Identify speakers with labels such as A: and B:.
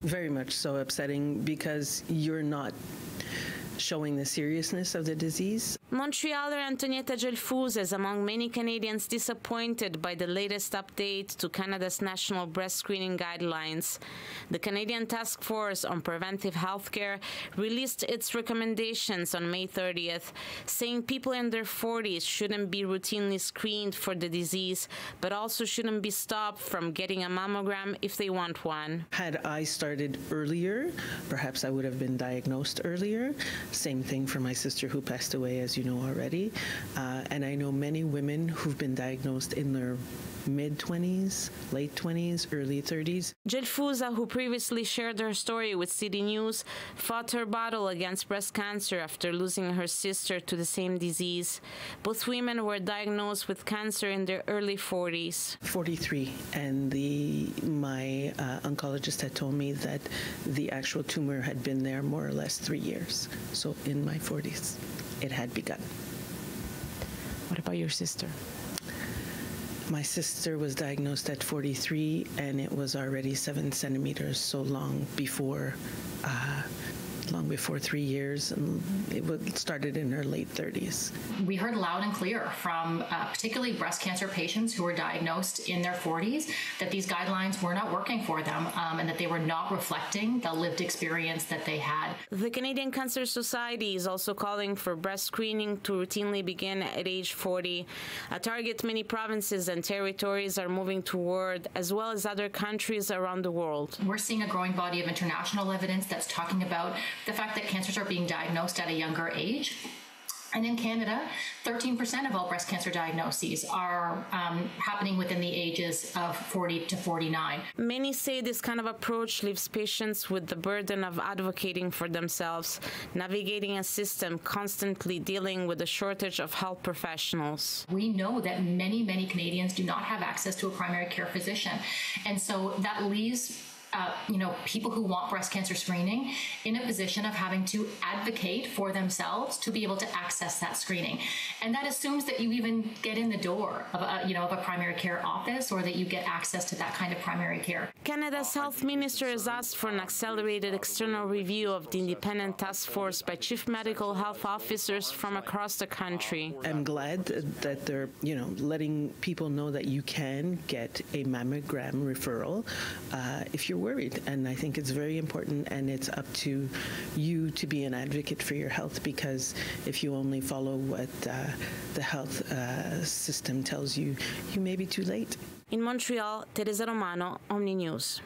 A: Very much so upsetting because you're not showing the seriousness of the disease.
B: Montrealer Antonietta Gelfusa is among many Canadians disappointed by the latest update to Canada's national breast screening guidelines. The Canadian Task Force on Preventive Healthcare released its recommendations on May 30th, saying people in their 40s shouldn't be routinely screened for the disease, but also shouldn't be stopped from getting a mammogram if they want one.
A: Had I started earlier, perhaps I would have been diagnosed earlier. Same thing for my sister who passed away, as you know already. And I know many women who've been diagnosed in their mid-20s, late 20s, early 30s.
B: Gelfusa, who previously shared her story with City News, fought her battle against breast cancer after losing her sister to the same disease. Both women were diagnosed with cancer in their early 40s.
A: 43, and my oncologist had told me that the actual tumor had been there more or less 3 years. So in my 40s, it had begun.
B: What about your sister?
A: My sister was diagnosed at 43, and it was already 7 centimeters, so long before 3 years, and it started in her late 30s.
C: We heard loud and clear from particularly breast cancer patients who were diagnosed in their 40s that these guidelines were not working for them and that they were not reflecting the lived experience that they had.
B: The Canadian Cancer Society is also calling for breast screening to routinely begin at age 40, a target many provinces and territories are moving toward, as well as other countries around the world.
C: We're seeing a growing body of international evidence that's talking about the fact that cancers are being diagnosed at a younger age. And in Canada, 13% of all breast cancer diagnoses are happening within the ages of 40 to 49.
B: Many say this kind of approach leaves patients with the burden of advocating for themselves, navigating a system constantly dealing with a shortage of health professionals.
C: We know that many, many Canadians do not have access to a primary care physician. And so that leaves people who want breast cancer screening in a position of having to advocate for themselves to be able to access that screening. And that assumes that you even get in the door of a primary care office, or that you get access to that kind of primary care.
B: Canada's health minister has asked for an accelerated external review of the independent task force by chief medical health officers from across the country.
A: I'm glad that they're, letting people know that you can get a mammogram referral if you're worried. And I think it's very important, and it's up to you to be an advocate for your health, because if you only follow what the health system tells you, you may be too late.
B: In Montreal, Teresa Romano, Omni News.